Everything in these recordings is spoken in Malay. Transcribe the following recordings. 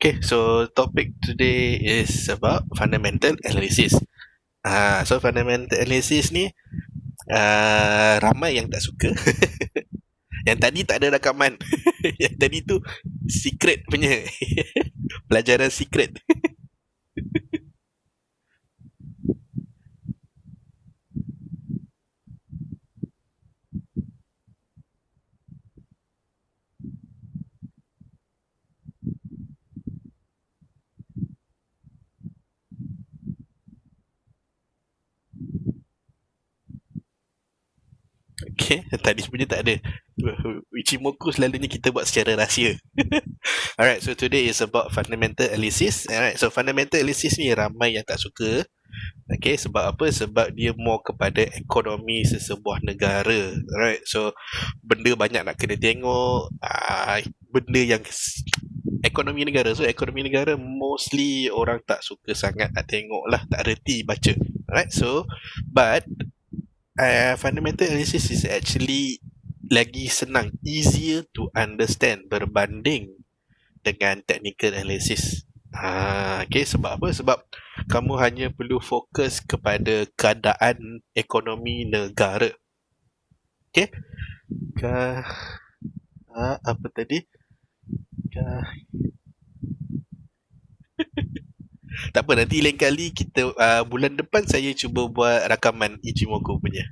Okay, so topic today is about fundamental analysis. So fundamental analysis ni ramai yang tak suka. Yang tadi tak ada rakaman. Yang tadi tu secret punya. Pelajaran secret. Okay, tadi punya tak ada. Ichimoku selalunya kita buat secara rahsia. Alright, so today is about fundamental analysis. Alright, so fundamental analysis ni ramai yang tak suka. Okay, sebab apa? Sebab dia more kepada ekonomi sesebuah negara. Alright, so benda banyak nak kena tengok. Benda yang ekonomi negara. So ekonomi negara mostly orang tak suka sangat nak tengok lah, tak reti baca. Alright, so but fundamental analysis is actually lagi senang, easier to understand berbanding dengan technical analysis. Okay, sebab apa? Sebab kamu hanya perlu fokus kepada keadaan ekonomi negara. Okay? Apa tadi? Tak apa, nanti lain kali kita bulan depan saya cuba buat rakaman Ichimoku punya.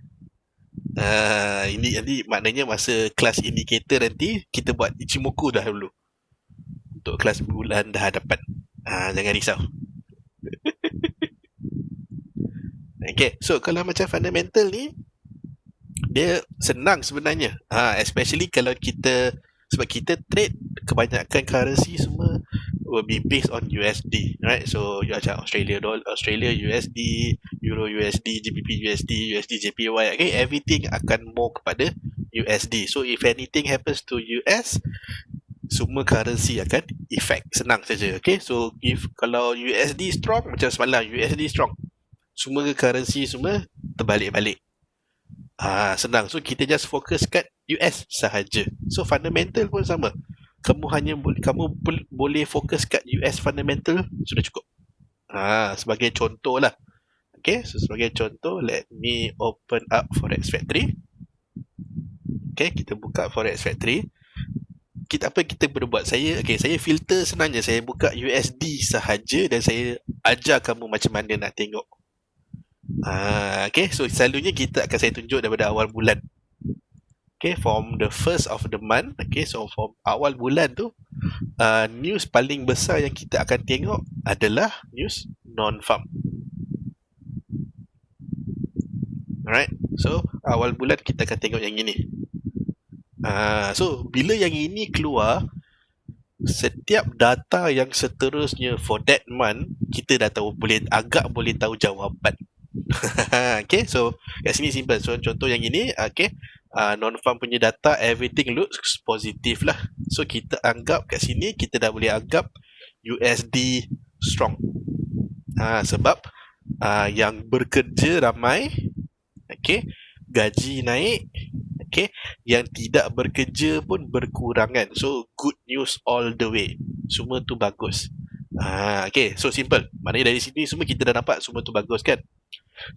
Ini nanti maknanya masa kelas indikator nanti kita buat Ichimoku dah dulu. Untuk kelas bulan dah hadapan. Jangan risau. Okay, so kalau macam fundamental ni dia senang sebenarnya. Especially kalau kita, sebab kita trade kebanyakan currency semua will be based on USD, right? So macam Australia dollar, Australia USD, Euro USD, GBP USD, USD JPY, okay, everything akan more kepada USD. So if anything happens to US, semua currency akan effect, senang saja. Okay, so if kalau USD strong, macam semalam USD strong, semua currency semua terbalik-balik. Senang. So kita just fokus kat US sahaja. So fundamental pun sama. Kamu boleh fokus kat US fundamental sudah cukup. Sebagai contoh lah. Okay, so sebagai contoh, let me open up Forex Factory. Okay, kita buka Forex Factory. Kita perlu buat? Saya filter senang je. Saya buka USD sahaja dan saya ajar kamu macam mana nak tengok. Okay, so selalunya saya tunjuk daripada awal bulan. Okay, from the first of the month. Okay, so from awal bulan tu, news paling besar yang kita akan tengok adalah news non-farm. Alright, so awal bulan kita akan tengok yang ini. So bila yang ini keluar, setiap data yang seterusnya for that month kita dah tahu, agak boleh tahu jawapan. Okay, so kat sini simple. So contoh yang ini, okay, non-farm punya data, everything looks positive lah. So kita anggap kat sini, kita dah boleh anggap USD strong. Sebab yang bekerja ramai, okay, gaji naik, okay, yang tidak bekerja pun berkurangan. So good news all the way. Semua tu bagus. Okay, so simple. Maknanya dari sini semua kita dah nampak semua tu bagus kan.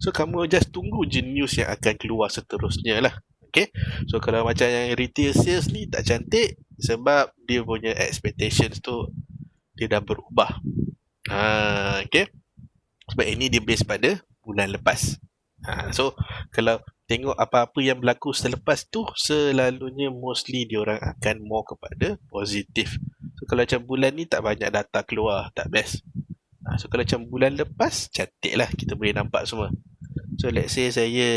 So kamu just tunggu je news yang akan keluar seterusnya lah. Okay, so kalau macam yang retail sales ni tak cantik sebab dia punya expectations tu dia dah berubah. Okay, sebab ini dia base pada bulan lepas. So kalau tengok apa-apa yang berlaku selepas tu, selalunya mostly diorang akan more kepada positif. So kalau macam bulan ni tak banyak data keluar, tak best. So kalau macam bulan lepas, cantik lah, kita boleh nampak semua. So let's say saya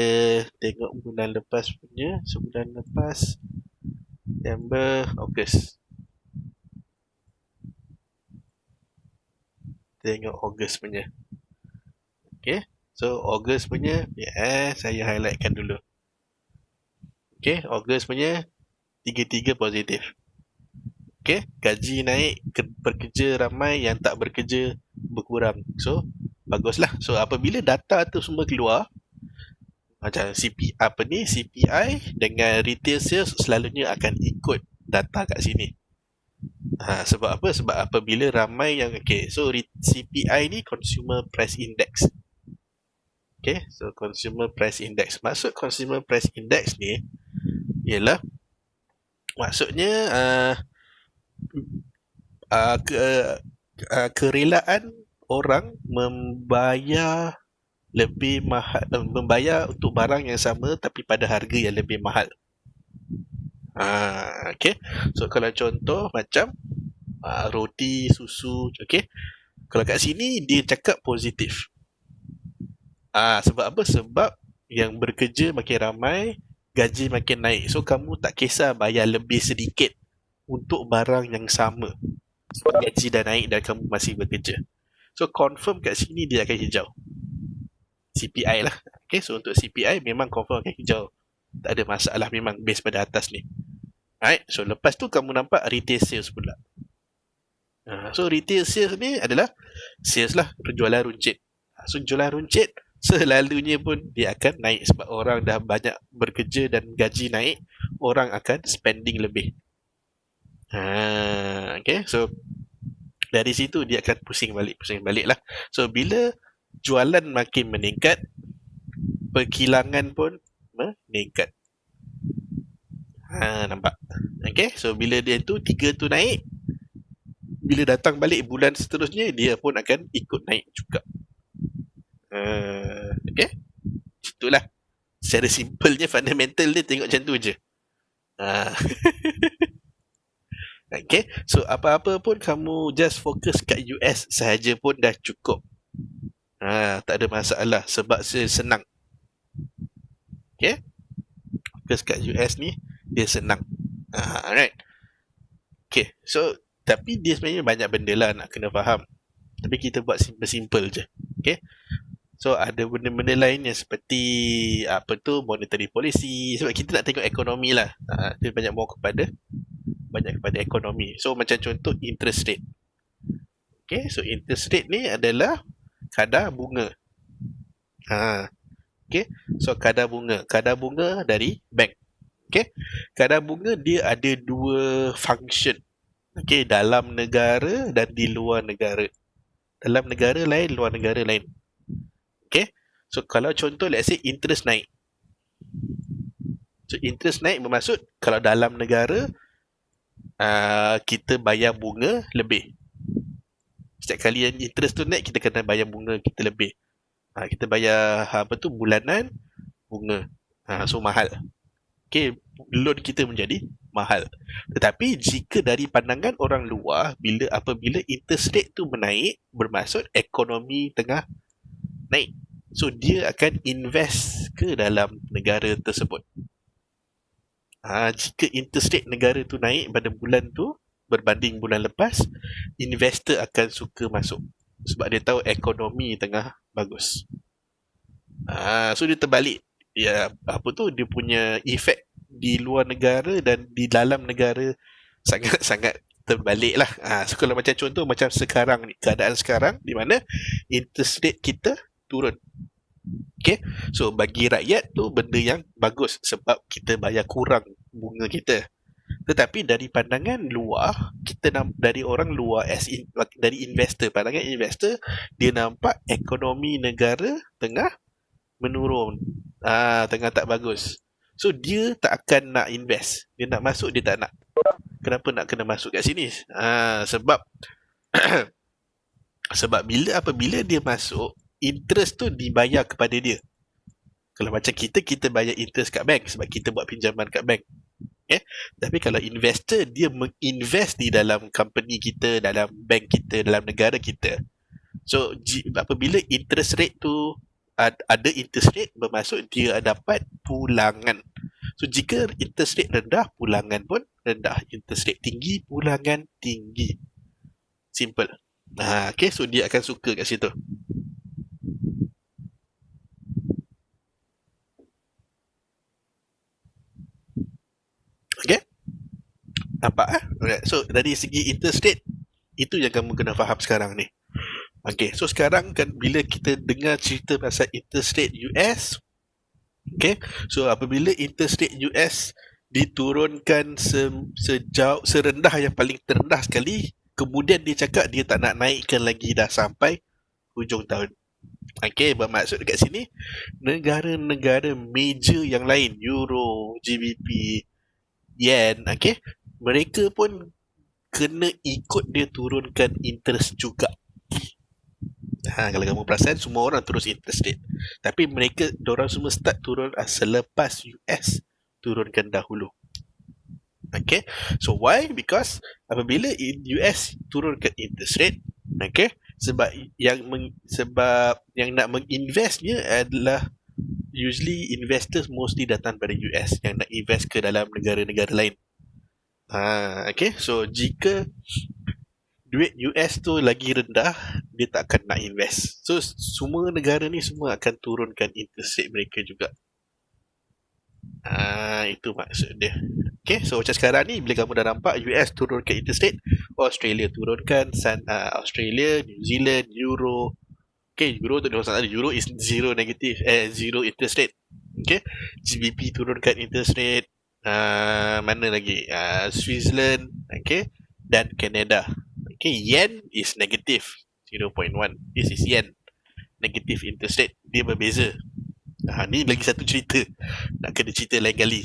tengok bulan lepas punya. So bulan lepas September, Ogos. Tengok Ogos punya. Okay, so Ogos punya, saya highlightkan dulu. Okay, Ogos punya tiga-tiga positif. Okay, gaji naik, bekerja ramai, yang tak bekerja berkurang. So baguslah. So apabila data tu semua keluar, macam CPI dengan retail sales selalunya akan ikut data kat sini. Sebab apa? Sebab apabila ramai yang so CPI ni Consumer Price Index. So Consumer Price Index. Maksud Consumer Price Index ni ialah maksudnya kerelaan orang membayar lebih mahal, membayar untuk barang yang sama tapi pada harga yang lebih mahal. So kalau contoh macam roti, susu, kalau kat sini dia cakap positif. Sebab apa? Sebab yang bekerja makin ramai, gaji makin naik. So kamu tak kisah bayar lebih sedikit untuk barang yang sama. Sebab gaji dah naik dan kamu masih bekerja. So confirm kat sini dia akan hijau. CPI lah. So untuk CPI memang confirm akan hijau. Tak ada masalah, memang base pada atas ni. Alright, so lepas tu kamu nampak retail sales pula. So retail sales ni adalah sales lah, penjualan runcit. So jualan runcit selalunya pun dia akan naik sebab orang dah banyak bekerja dan gaji naik, orang akan spending lebih. So dari situ dia akan pusing balik lah. So bila jualan makin meningkat, perkilangan pun meningkat. Nampak? So bila dia tu 3 tu naik, bila datang balik bulan seterusnya dia pun akan ikut naik juga. Itulah secara simpelnya fundamental dia tengok macam tu je. So apa-apa pun kamu just fokus kat US sahaja pun dah cukup. Tak ada masalah sebab senang. Fokus kat US ni dia senang. Alright. So tapi dia sebenarnya banyak benda lah nak kena faham. Tapi kita buat simple-simple je. So ada benda-benda lain yang seperti monetary policy, sebab kita nak tengok ekonomi lah. Dia banyak kepada ekonomi. So macam contoh interest rate. So interest rate ni adalah kadar bunga. So kadar bunga dari bank. Kadar bunga dia ada 2 function. Dalam negara dan di luar negara. Dalam negara lain, luar negara lain. So kalau contoh let's say interest naik. So interest naik bermaksud kalau dalam negara kita bayar bunga lebih. Setiap kali yang interest tu naik, kita kena bayar bunga kita lebih. Kita bayar bulanan bunga. So mahal. Loan kita menjadi mahal. Tetapi jika dari pandangan orang luar, apabila interest rate tu menaik, bermaksud ekonomi tengah naik. So dia akan invest ke dalam negara tersebut. Jika interest rate negara tu naik pada bulan tu berbanding bulan lepas, investor akan suka masuk sebab dia tahu ekonomi tengah bagus. So dia terbalik. Dia punya efek di luar negara dan di dalam negara sangat-sangat terbalik lah. So kalau macam contoh macam sekarang ni, keadaan sekarang di mana interest rate kita turun. So bagi rakyat tu benda yang bagus sebab kita bayar kurang bunga kita. Tetapi dari pandangan luar, dari orang luar dari investor, pandangan investor, dia nampak ekonomi negara tengah menurun. Tengah tak bagus. So dia tak akan nak invest. Dia nak masuk, dia tak nak. Kenapa nak kena masuk kat sini? Sebab sebab apabila dia masuk, interest tu dibayar kepada dia. Kalau macam kita bayar interest kat bank sebab kita buat pinjaman kat bank. Tapi kalau investor, dia menginvest di dalam company kita, dalam bank kita, dalam negara kita. So apabila interest rate tu ada interest rate, bermaksud dia dapat pulangan. So jika interest rate rendah, pulangan pun rendah. Interest rate tinggi, pulangan tinggi. Simple. So dia akan suka kat situ. Nampak? Alright. So dari segi interest rate, itu yang kamu kena faham sekarang ni. So sekarang kan bila kita dengar cerita pasal interest rate US, so apabila interest rate US diturunkan serendah yang paling terendah sekali, kemudian dia cakap dia tak nak naikkan lagi, dah sampai hujung tahun. Okay, bermaksud dekat sini negara-negara major yang lain, Euro, GBP, Yen, okay, mereka pun kena ikut dia turunkan interest juga. Kalau kamu perasan, semua orang terus interest rate, tapi mereka, diorang semua start turun selepas US turunkan dahulu. Okay, so why? Because apabila US turunkan interest rate, okay, sebab yang nak menginvestnya adalah usually investors mostly datang pada US yang nak invest ke dalam negara-negara lain. Okay, so jika duit US tu lagi rendah, dia tak akan nak invest. So semua negara ni semua akan turunkan interest rate mereka juga. Itu maksud dia. Okay, so macam sekarang ni bila kamu dah nampak US turunkan interest rate, Australia turunkan, Australia, New Zealand, Euro. Okay, Euro tu ada, Euro is zero negative, zero interest rate. Okay, GBP turunkan interest rate. Mana lagi? Switzerland, okay, dan Canada. Okay, Yen is negative 0.1. This is Yen, negative interest rate. Dia berbeza. Ni lagi satu cerita, nak kena cerita lain kali.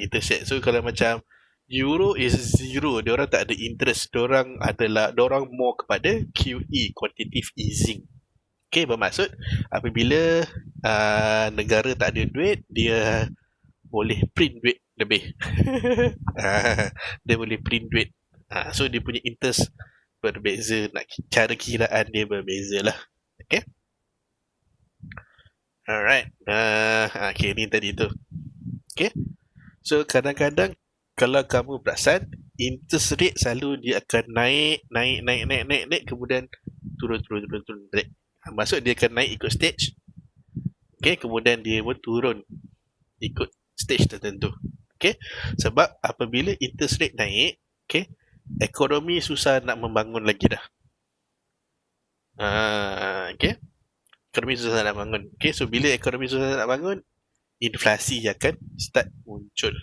Interest rate. So kalau macam Euro is zero, dia orang tak ada interest, dia orang more kepada QE, quantitative easing. Okay, bermaksud apabila negara tak ada duit, dia boleh print duit lebih. Dia boleh print duit. So dia punya interest berbeza, cara kiraan dia berbeza lah. Okay, alright. Okay, ni tadi tu. Okay, so kadang-kadang kalau kamu perasan, interest rate selalu dia akan naik, kemudian turun, naik. Maksud dia akan naik ikut stage, okay, kemudian dia pun turun ikut stage tertentu. Okay, sebab apabila interest rate naik, okay, ekonomi susah nak membangun lagi dah. Okay, ekonomi susah nak bangun. Okay, so bila ekonomi susah nak bangun, inflasi akan start muncul.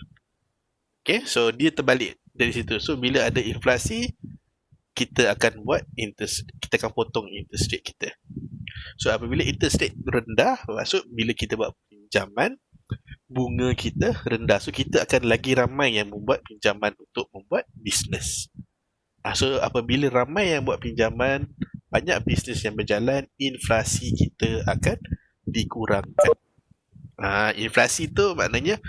Okay, so dia terbalik dari situ. So bila ada inflasi, kita akan kita akan potong interest rate kita. So apabila interest rate rendah, maksud bila kita buat pinjaman, bunga kita rendah. So kita akan lagi ramai yang membuat pinjaman untuk membuat bisnes. So apabila ramai yang buat pinjaman, banyak bisnes yang berjalan, inflasi kita akan dikurangkan. Inflasi tu maknanya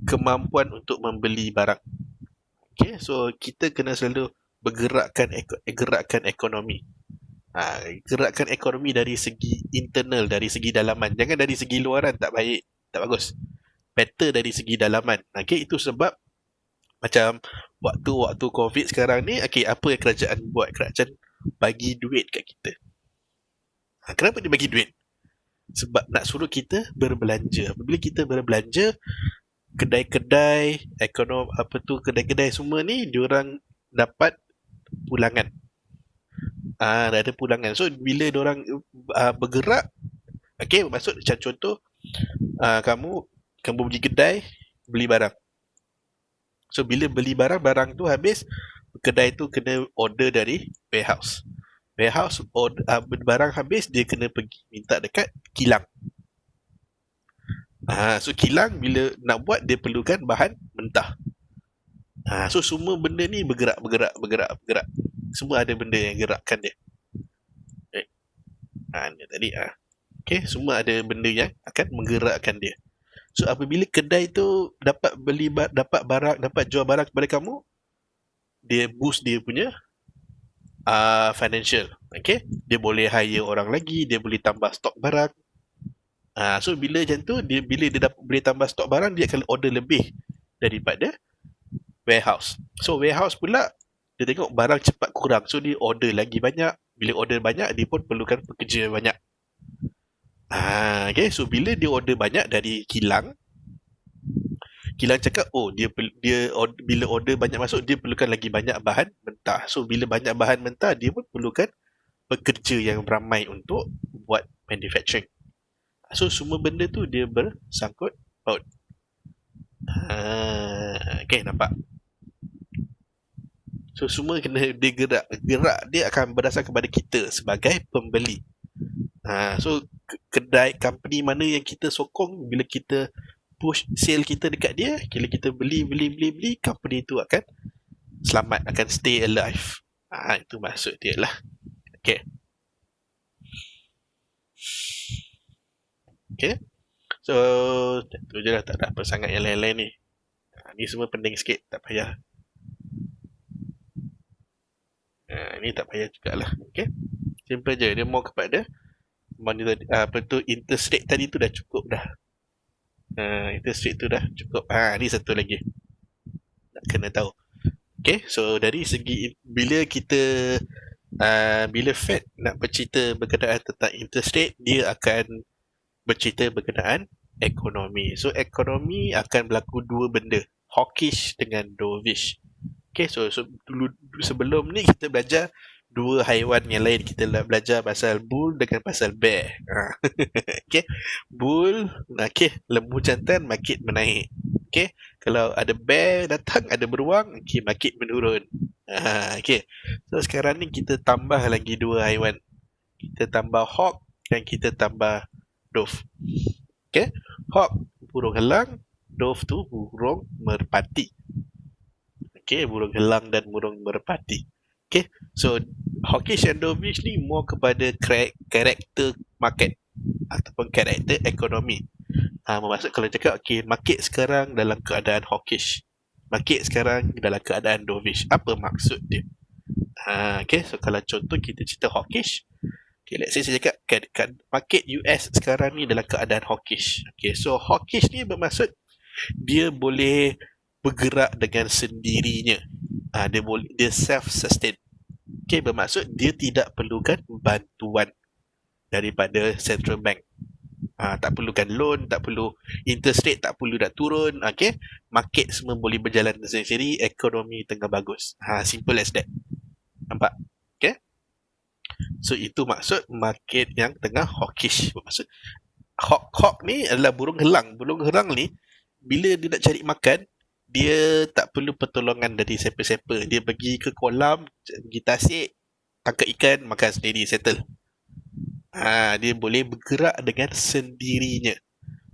kemampuan untuk membeli barang. Okay, so kita kena selalu gerakkan ekonomi. Gerakkan ekonomi dari segi internal, dari segi dalaman. Jangan dari segi luaran, tak baik, tak bagus. Better dari segi dalaman. Okay, itu sebab macam waktu COVID sekarang ni, okay, apa yang kerajaan buat? Kerajaan bagi duit kat kita. Kenapa dia bagi duit? Sebab nak suruh kita berbelanja. Apabila kita berbelanja, kedai-kedai, kedai-kedai semua ni, diorang dapat pulangan. Dah ada pulangan. So bila diorang bergerak, okay, maksud macam contoh, kamu pergi kedai beli barang. So bila beli barang tu habis, kedai tu kena order dari warehouse. Warehouse barang habis, dia kena pergi minta dekat kilang. So kilang bila nak buat, dia perlukan bahan mentah. So semua benda ni bergerak. Semua ada benda yang gerakkan dia. Ni tadi. Okay, semua ada benda yang akan menggerakkan dia. So apabila kedai tu dapat jual barang kepada kamu, dia boost dia punya financial. Okay, dia boleh hire orang lagi, dia boleh tambah stok barang. So bila macam tu, bila dia boleh tambah stok barang, dia akan order lebih daripada warehouse. So warehouse pula, dia tengok barang cepat kurang, so dia order lagi banyak. Bila order banyak, dia pun perlukan pekerja banyak. Okay, so bila dia order banyak dari kilang cakap, bila order banyak masuk, dia perlukan lagi banyak bahan mentah. So bila banyak bahan mentah, dia pun perlukan pekerja yang ramai untuk buat manufacturing. So semua benda tu dia bersangkut paut. Okay, nampak? So semua kena dia gerak. Gerak dia akan berdasar kepada kita sebagai pembeli. So kedai company mana yang kita sokong, bila kita push sale kita dekat dia, bila kita beli, company tu akan selamat, akan stay alive. Itu maksud dia lah. Okay. Okay. So tu je lah, tak ada apa sangat yang lain-lain ni. Ni semua pening sikit, tak payah. Ni tak payah jugalah. Okay. Simple je. Dia more kepada apa tu, interest rate tadi tu dah cukup dah. Interest rate tu dah cukup. Ni satu lagi nak kena tahu. Okay, so dari segi bila kita bila Fed nak bercerita berkenaan tentang interest rate, dia akan bercerita berkenaan ekonomi. So ekonomi akan berlaku dua benda, hawkish dengan dovish. Okay, so dulu sebelum ni kita belajar dua haiwan yang lain. Kita belajar pasal bull dengan pasal bear. Okay, bull, okay, lembu jantan, market menaik. Okay, kalau ada bear datang, ada beruang, okay, market menurun. Okay, so sekarang ni kita tambah lagi dua haiwan. Kita tambah hawk dan kita tambah dove. Okay, hawk burung helang, dove tu burung merpati. Okay, burung helang dan burung merpati. Okay, so hawkish and dovish ni more kepada karakter market ataupun karakter ekonomi. Maksud kalau cakap, okay, market sekarang dalam keadaan hawkish, market sekarang dalam keadaan dovish. Apa maksud dia? Okay, so kalau contoh kita cerita hawkish, okay, let's say saya cakap market US sekarang ni dalam keadaan hawkish. Okay, so hawkish ni bermaksud dia boleh bergerak dengan sendirinya. Dia self-sustain. Okay, bermaksud dia tidak perlukan bantuan daripada central bank. Tak perlukan loan, tak perlu interest rate, tak perlu nak turun. Okay, market semua boleh berjalan sendiri, ekonomi tengah bagus. Simple as that. Nampak? Okay, so itu maksud market yang tengah hawkish. Bermaksud hawk ni adalah burung helang. Burung helang ni bila dia nak cari makan, dia tak perlu pertolongan dari siapa-siapa. Dia pergi ke kolam, pergi tasik, tangkap ikan, makan sendiri, settle. Dia boleh bergerak dengan sendirinya.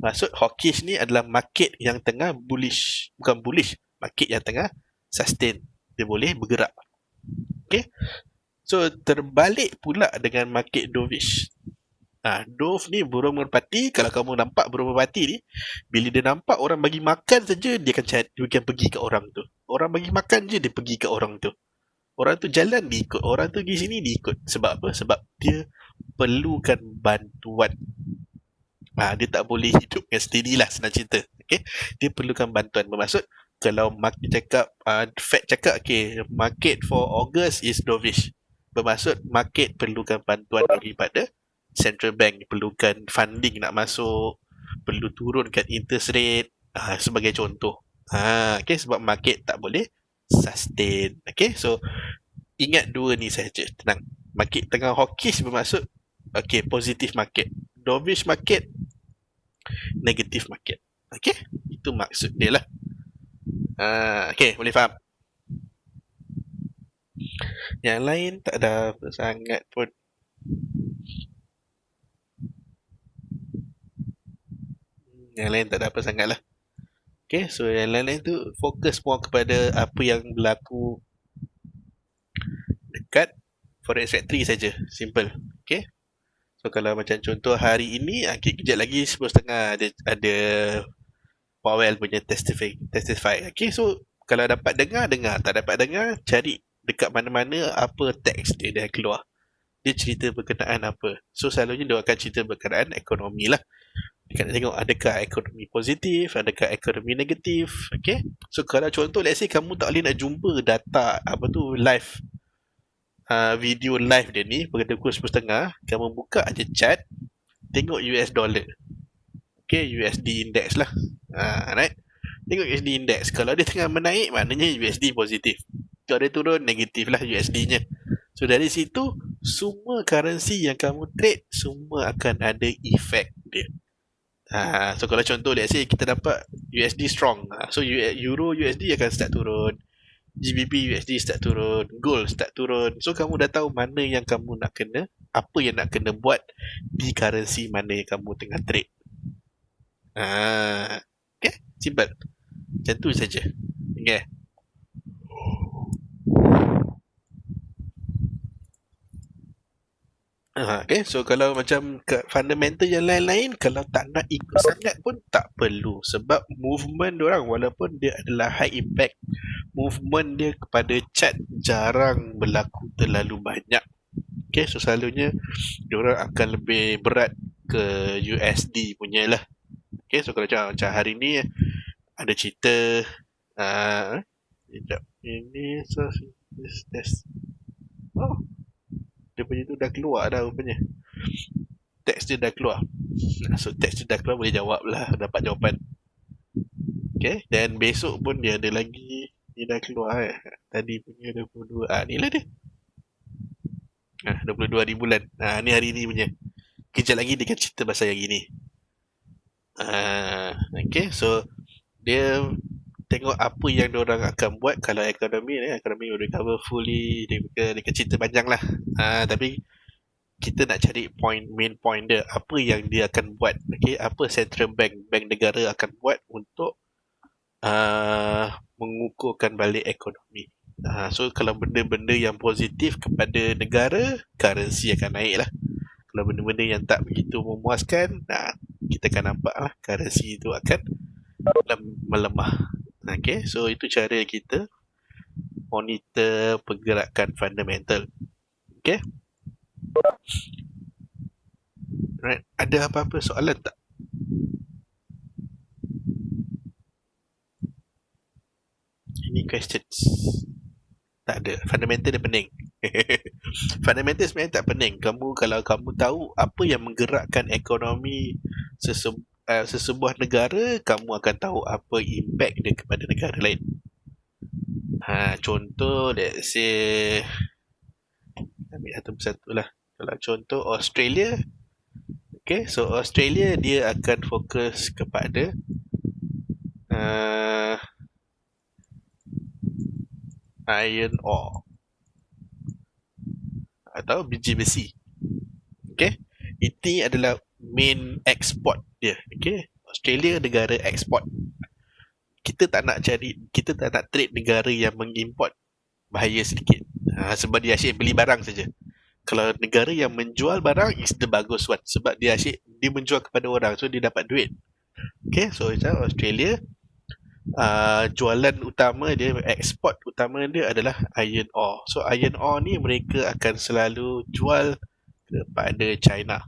Maksud hawkish ni adalah market yang tengah bullish. Bukan bullish, market yang tengah sustain. Dia boleh bergerak. Okay, so terbalik pula dengan market dovish. Dove ni burung merpati. Kalau kamu nampak burung merpati ni, bila dia nampak orang bagi makan saja, dia akan pergi ke orang tu. Orang bagi makan je, dia pergi ke orang tu. Orang tu jalan, dia ikut. Orang tu pergi sini, dia ikut. Sebab apa? Sebab dia perlukan bantuan. Dia tak boleh hidup dengan steady lah, senang cerita. Okay? Dia perlukan bantuan. Bermaksud, kalau market cakap, Fed cakap, okay, market for August is dovish. Bermaksud, market perlukan bantuan daripada central bank, perlukan funding nak masuk, perlu turunkan interest rate, sebagai contoh. Okay, sebab market tak boleh sustain. Okay, so ingat dua ni saja, tenang. Market tengah hawkish bermaksud, okay, positive market. Dovish market, negative market. Okay, itu maksud dia lah. Okay, boleh faham? Yang lain tak ada sangat pun. Yang lain tak ada apa sangat lah. Okay, so yang lain-lain tu fokus more kepada apa yang berlaku dekat Forex Factory saja. Simple. Okay, so kalau macam contoh hari ini, kejap lagi 10.30 ada Powell punya testify. Okay, so kalau dapat dengar, tak dapat dengar, cari dekat mana-mana apa teks dia dah keluar. Dia cerita berkenaan apa. So selalunya dia akan cerita berkenaan ekonomi lah. Dia nak tengok adakah ekonomi positif, adakah ekonomi negatif. Okay, so kalau contoh, let's say kamu tak boleh nak jumpa data apa tu live, video live dia ni pada pukul 10.30, kamu buka aja chart, tengok US dollar. Okay, USD index lah. Right, tengok USD index. Kalau dia tengah menaik, maknanya USD positif. Kalau dia turun, negatif lah USD nya. So dari situ, semua currency yang kamu trade, semua akan ada efek dia. So kalau contoh let's say kita dapat USD strong, so Euro USD akan start turun, GBP USD start turun, gold start turun. So kamu dah tahu mana yang kamu nak kena, apa yang nak kena buat di currency mana yang kamu tengah trade. Okay, simple. Macam tu saja. Okay. Okay, so kalau macam fundamental yang lain-lain, kalau tak nak ikut sangat pun tak perlu. Sebab movement diorang, walaupun dia adalah high impact, movement dia kepada chart jarang berlaku terlalu banyak. Okay, so selalunya diorang akan lebih berat ke USD punya lah. Okay, so kalau macam hari ni ada cerita sekejap. Ini so test. Oh, dia punya tu dah keluar dah rupanya. Teks dia dah keluar. So teks dia dah keluar, boleh jawab lah, dapat jawapan. Okay, dan besok pun dia ada lagi. Dia dah keluar tadi punya 22. Ni lah dia. 22 hari bulan. Ni hari ni punya. Kejap lagi dia akan cerita pasal yang ini. Okay, so dia tengok apa yang diorang akan buat kalau ekonomi will recover fully. Dia akan cerita panjang lah. Tapi kita nak cari main point dia, apa yang dia akan buat. Okay, apa central bank negara akan buat untuk mengukuhkan balik ekonomi. So kalau benda-benda yang positif kepada negara, currency akan naik lah. Kalau benda-benda yang tak begitu memuaskan, kita akan nampak lah currency itu akan melemah. Okay, so itu cara kita monitor pergerakan fundamental. Okay, right. Ada apa-apa soalan tak? Any questions? Tak ada. Fundamental dia pening. Fundamental sebenarnya tak pening. Kalau kamu tahu apa yang menggerakkan ekonomi sesebuah negara, kamu akan tahu apa impact dia kepada negara lain. Contoh, let's say, ambil satu persatu lah. Kalau contoh Australia, okay, so Australia dia akan fokus kepada iron ore atau biji besi. Okay, ini adalah main export dia. Okay, Australia negara export. Kita tak nak trade negara yang mengimport, bahaya sedikit. Sebab dia asyik beli barang saja. Kalau negara yang menjual barang is the bagus one, sebab dia menjual kepada orang, so dia dapat duit. Okay, so macam Australia, jualan utama dia, eksport utama dia adalah iron ore. So iron ore ni mereka akan selalu jual kepada China.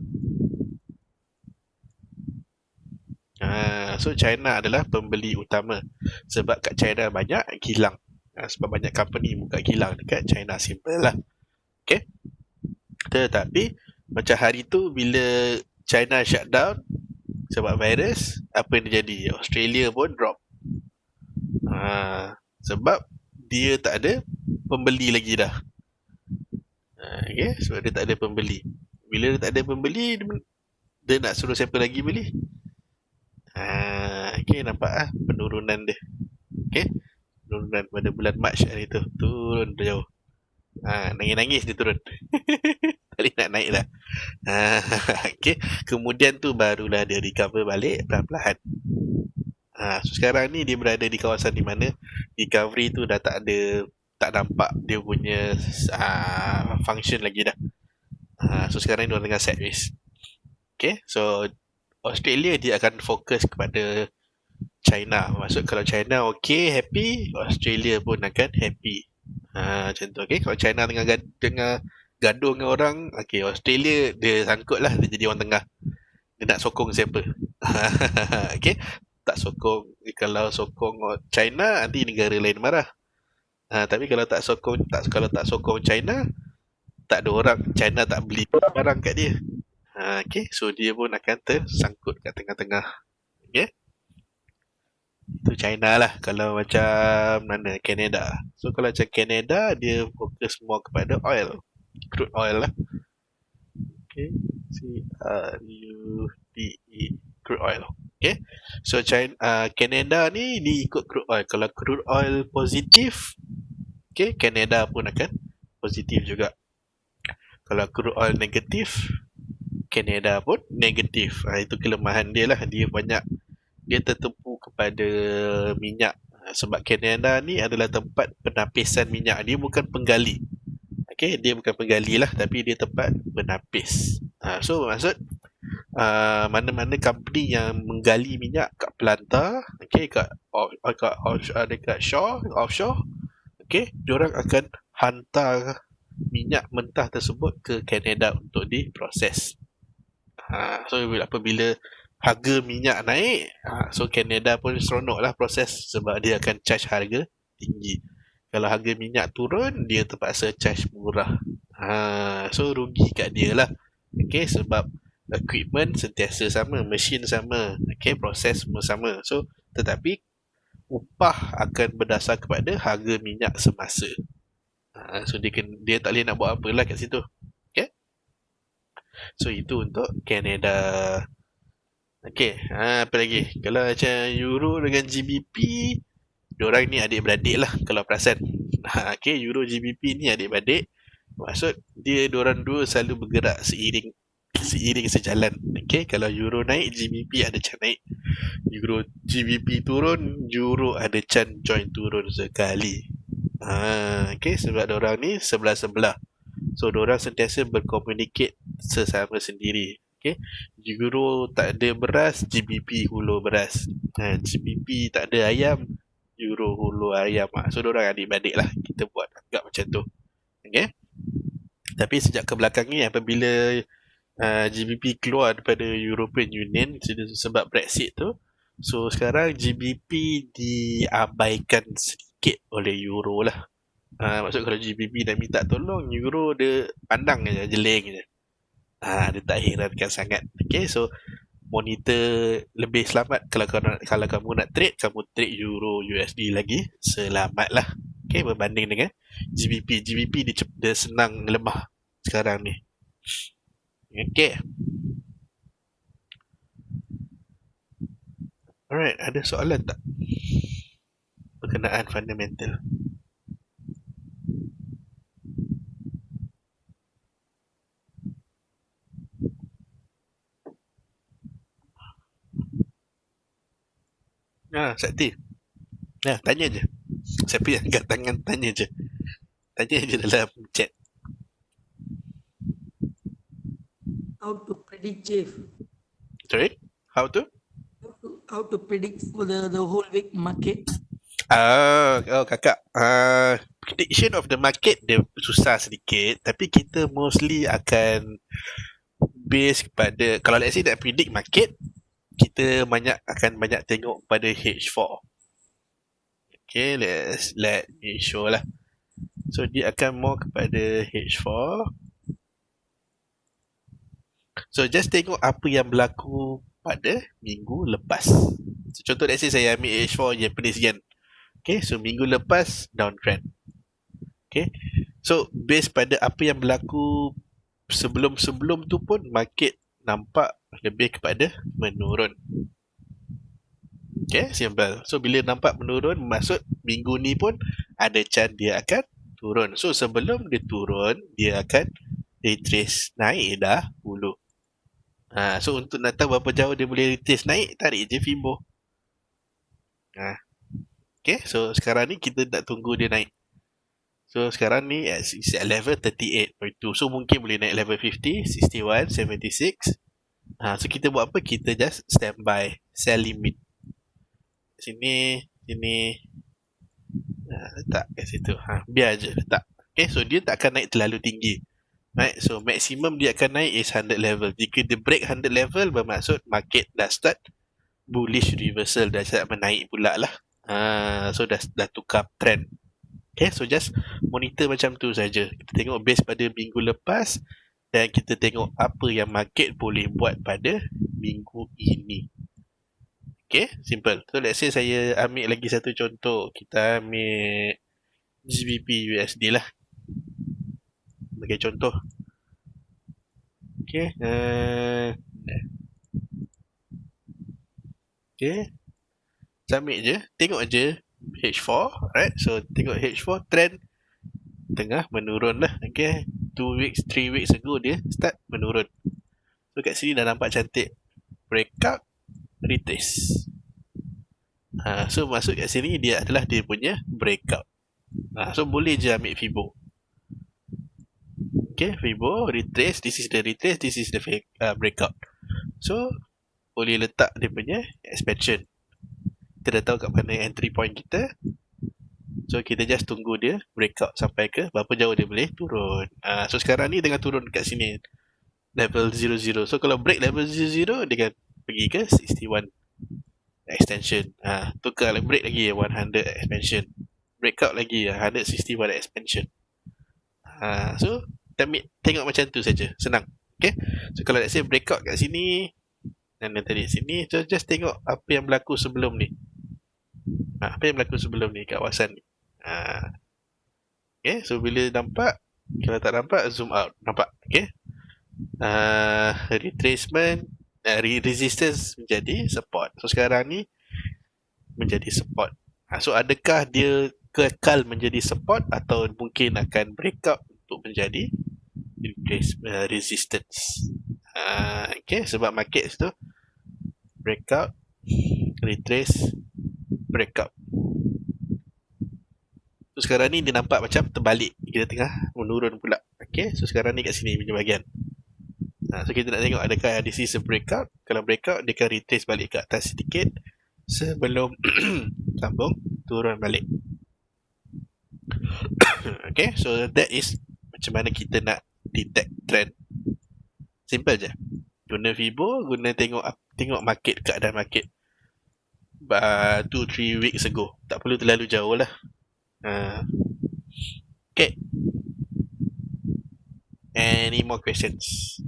So China adalah pembeli utama, sebab kat China banyak kilang. Sebab banyak company buka kilang dekat China, simple lah. Okay, tetapi macam hari tu bila China shutdown sebab virus, apa yang terjadi? Australia pun drop. Sebab dia tak ada pembeli lagi dah. Okay, sebab dia tak ada pembeli. Bila dia tak ada pembeli, dia nak suruh siapa lagi beli? Okay, nampak penurunan dia. Okay, penurunan pada bulan Mac hari tu, turun jauh. Nangis-nangis dia turun. Tak boleh nak naik dah. Okay, kemudian tu barulah dia recover balik perlahan-lahan. So sekarang ni dia berada di kawasan di mana recovery tu dah tak nampak dia punya function lagi dah. So sekarang ni dia tengah sideways. Okay, so Australia dia akan fokus kepada China. Maksud kalau China okay, happy, Australia pun akan happy. Macam tu. Okay, kalau China tengah gaduh dengan orang, okay, Australia dia sangkut lah, dia jadi orang tengah. Dia nak sokong siapa? Okay, tak sokong. Kalau sokong China, nanti negara lain marah. Tapi kalau tak sokong China, tak ada orang, China tak beli barang kat dia. Okay, so dia pun akan tersangkut kat tengah-tengah. Okay, itu China lah. Kalau macam mana, Canada. So kalau macam Canada, dia fokus semua kepada oil, crude oil lah. Okay, CRUDE. crude oil. Okay, so China, Canada ni dia ikut crude oil. Kalau crude oil positif, okay, Canada pun akan positif juga. Kalau crude oil negatif, Canada pun negatif. Itu kelemahan dia lah. Dia tertumpu kepada minyak. Sebab Canada ni adalah tempat penapisan minyak. Dia bukan penggali. Okay, dia bukan penggali lah, tapi dia tempat penapis. So maksud mana-mana company yang menggali minyak kat pelantar, okay, dekat offshore, okay, diorang akan hantar minyak mentah tersebut ke Canada untuk diproses. So apabila harga minyak naik, so Canada pun seronok lah proses sebab dia akan charge harga tinggi. Kalau harga minyak turun, dia terpaksa charge murah. So rugi kat dia lah. Okay, sebab equipment sentiasa sama, mesin sama, okay, proses semua sama. So tetapi upah akan berdasar kepada harga minyak semasa. So dia tak boleh nak buat apa lah kat situ. Okay, so itu untuk Canada. Okay, apa lagi? Kalau macam Euro dengan GBP, diorang ni adik-beradik lah kalau perasan. Okay, Euro GBP ni adik-beradik. Maksud dia diorang dua selalu bergerak seiring sejalan. Okay, kalau Euro naik, GBP ada can naik. Euro GBP turun, Euro ada can join turun sekali. Okay, sebab diorang ni sebelah-sebelah. So diorang sentiasa berkomunikate sesama sendiri. Okay, Euro tak ada beras, GBP hulur beras. GBP tak ada ayam, Euro hulur ayam. So diorang adik-beradik lah. Kita buat agak macam tu. Okay, tapi sejak ke belakang ni apabila GBP keluar daripada European Union sebab Brexit tu, so sekarang GBP diabaikan sedikit oleh Euro lah. Maksud kalau GBP dah minta tolong, Euro dia pandang je, jeling je. Dia tak herankan sangat. Okay, so monitor lebih selamat kalau kamu nak trade, kamu trade Euro USD lagi selamat lah. Okay, berbanding dengan GBP dia senang lemah sekarang ni. Okay, alright, ada soalan tak berkenaan fundamental? Sakti. Tanya je. Siapa yang angkat tangan, tanya je. Tanya je dalam chat. How to predict, Jeff? Sorry? How to? How to predict for the whole week market? Kakak. Prediction of the market dia susah sedikit, tapi kita mostly akan base kepada, kalau let's say nak predict market, kita akan banyak tengok pada H4. Okay, let me show lah. So dia akan more kepada H4. So just tengok apa yang berlaku pada minggu lepas. So, contoh let's say saya ambil H4 Japanese Yen. Okay, so minggu lepas downtrend. Okay, so based pada apa yang berlaku sebelum-sebelum tu pun market nampak lebih kepada menurun. Okay, simple. So bila nampak menurun, maksud minggu ni pun ada chance dia akan turun. So sebelum dia turun, dia akan retrace naik dah dulu. So untuk nak tahu berapa jauh dia boleh retrace naik, tarik je Fibon. Okay, so sekarang ni kita nak tunggu dia naik. So sekarang ni at level 38.2. So mungkin boleh naik level 50, 61, 76. So kita buat apa? Kita just standby, sell limit. Sini, letak kat situ. Biar je letak. Okay, so dia tak akan naik terlalu tinggi. Right, so maximum dia akan naik is 100 level. Jika dia break 100 level, bermaksud market dah start bullish reversal, dah start menaik pula lah. So dah tukar trend. Okay, so just monitor macam tu saja. Kita tengok base pada minggu lepas dan kita tengok apa yang market boleh buat pada minggu ini. Okay, simple. So let's say saya ambil lagi satu contoh. Kita ambil GBP USD lah sebagai contoh. Okay, Okay, submit je, tengok je H4, right? So tengok H4 trend tengah menurun lah. Okay, 2 weeks 3 weeks ago dia start menurun. So kat sini dah nampak cantik breakout, retrace. So masuk kat sini dia adalah dia punya breakout. So boleh je ambil Fibo. Okay, Fibo, retrace, this is the retrace, this is the breakout. So boleh letak dia punya expansion. Kita dah tahu kat mana entry point kita. So kita just tunggu dia breakout sampai ke berapa jauh dia boleh turun. So sekarang ni tengah turun kat sini level 00. So kalau break level 00 dia akan pergi ke 61 extension. Tukar break lagi 100 expansion. Breakout lagi 161 expansion. So tengok macam tu saja, senang. Okay. So kalau let's say breakout kat sini dan tadi sini, so just tengok apa yang berlaku sebelum ni. Apa yang berlaku sebelum ni kawasan ni. Okay, so bila nampak, kalau tak nampak zoom out, nampak. Okay. Retracement, resistance menjadi support. So sekarang ni menjadi support. So adakah dia kekal menjadi support atau mungkin akan breakout untuk menjadi resistance. Okay, sebab market tu breakout, retrace, breakout. So sekarang ni dia nampak macam terbalik, kita tengah menurun pula. Okay, so sekarang ni kat sini punya bahagian. So kita nak tengok adakah this is a breakout. Kalau breakout dia akan retrace balik ke atas sedikit sebelum sambung turun balik. Okay, so that is macam mana kita nak detect trend. Simple je. Guna Fibo, guna tengok market, keadaan market 2-3 weeks ago. Tak perlu terlalu jauh lah. Okay. Any more questions?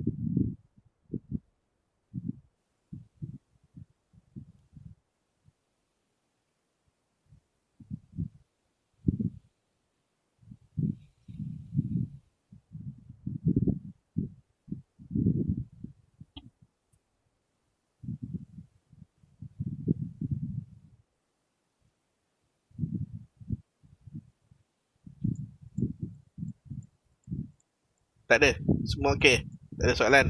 Tak ada? Semua okay? Tak ada soalan?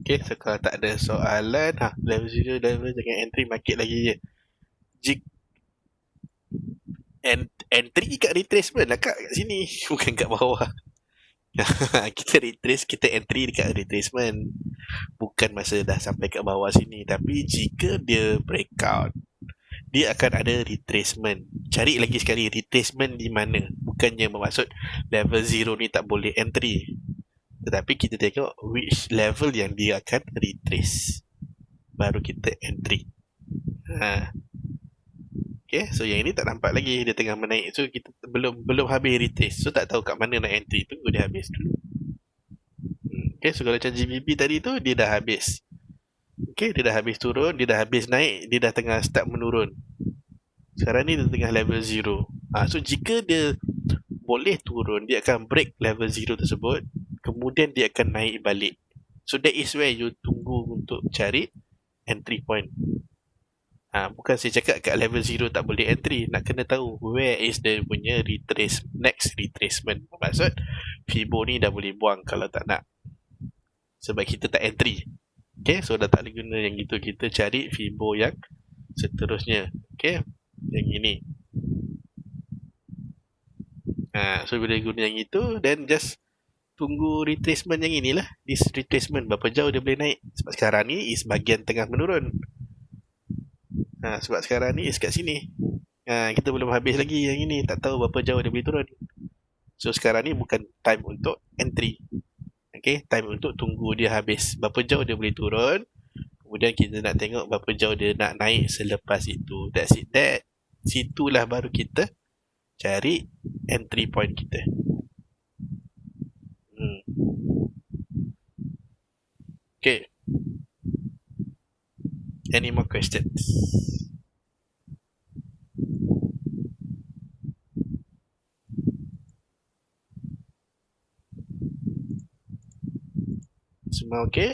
Okay, so kalau tak ada soalan, level 0, level jangan entry market lagi je. Entry kat retracement lah kat sini, bukan kat bawah. Kita retrace, kita entry dekat retracement, bukan masa dah sampai kat bawah sini. Tapi jika dia breakout, dia akan ada retracement. Cari lagi sekali retracement di mana. Bukannya bermaksud level 0 ni tak boleh entry, tetapi kita tengok which level yang dia akan retrace, baru kita entry. Okay, so yang ini tak nampak lagi, dia tengah menaik. So kita belum habis retrace, so tak tahu kat mana nak entry. Tunggu dia habis dulu. Okay, so kalau macam GBP tadi tu dia dah habis. Okay, dia dah habis turun, dia dah habis naik, dia dah tengah start menurun. Sekarang ni dia tengah level 0. So jika dia boleh turun, dia akan break level 0 tersebut, kemudian dia akan naik balik. So that is where you tunggu untuk cari entry point. Bukan saya cakap kat level 0 tak boleh entry. Nak kena tahu where is the punya next retracement. Maksud Fibo ni dah boleh buang kalau tak nak, sebab kita tak entry. Okay, so dah tak boleh guna yang itu. Kita cari Fibo yang seterusnya. Okay, yang ini. So bila guna yang itu, then just tunggu retracement yang inilah. This retracement berapa jauh dia boleh naik. Sebab sekarang ni is bahagian tengah menurun. Sebab sekarang ni is kat sini. Kita belum habis lagi yang ini, tak tahu berapa jauh dia boleh turun. So sekarang ni bukan time untuk entry. Okay, time untuk tunggu dia habis. Berapa jauh dia boleh turun, kemudian kita nak tengok berapa jauh dia nak naik selepas itu. That's it. Situlah baru kita cari entry point kita. Okay. Any more questions? Semua okay?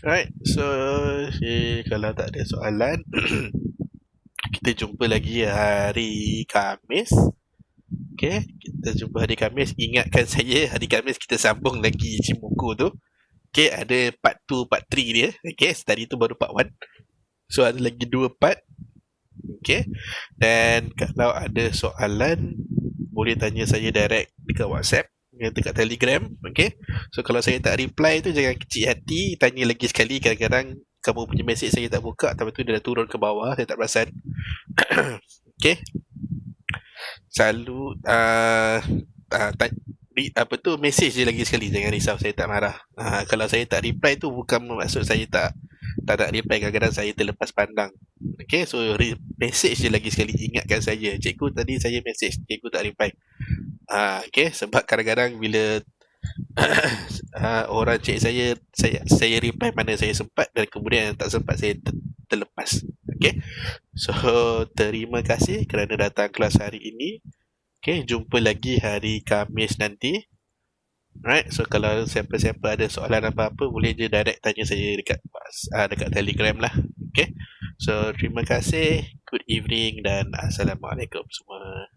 Alright, so kalau tak ada soalan, kita jumpa lagi hari Khamis. Okay, kita jumpa hari Khamis. Ingatkan saya, hari Khamis kita sambung lagi Ichimoku tu. Okay, ada part 2, part 3 dia. Okay, tadi tu baru part 1. So, ada lagi 2 part. Okay, dan kalau ada soalan, boleh tanya saya direct dekat WhatsApp, dekat Telegram. Okay, so kalau saya tak reply tu, jangan kecil hati. Tanya lagi sekali, kadang-kadang kamu punya message saya tak buka, tapi tu dia dah turun ke bawah, saya tak perasan. Okay, selalu apa tu, message je lagi sekali, jangan risau, saya tak marah. Kalau saya tak reply tu bukan maksud saya tak nak reply, kadang-kadang saya terlepas pandang. Okay, so message je lagi sekali, ingatkan saya, cikgu tadi saya message, cikgu tak reply. Okay, sebab kadang-kadang bila orang cek saya reply mana saya sempat, dan kemudian yang tak sempat saya terlepas. Okay, so terima kasih kerana datang kelas hari ini. Okay, jumpa lagi hari Khamis nanti. Alright, so kalau siapa-siapa ada soalan apa-apa, boleh je direct tanya saya dekat Telegram lah. Okay, so terima kasih, good evening dan Assalamualaikum semua.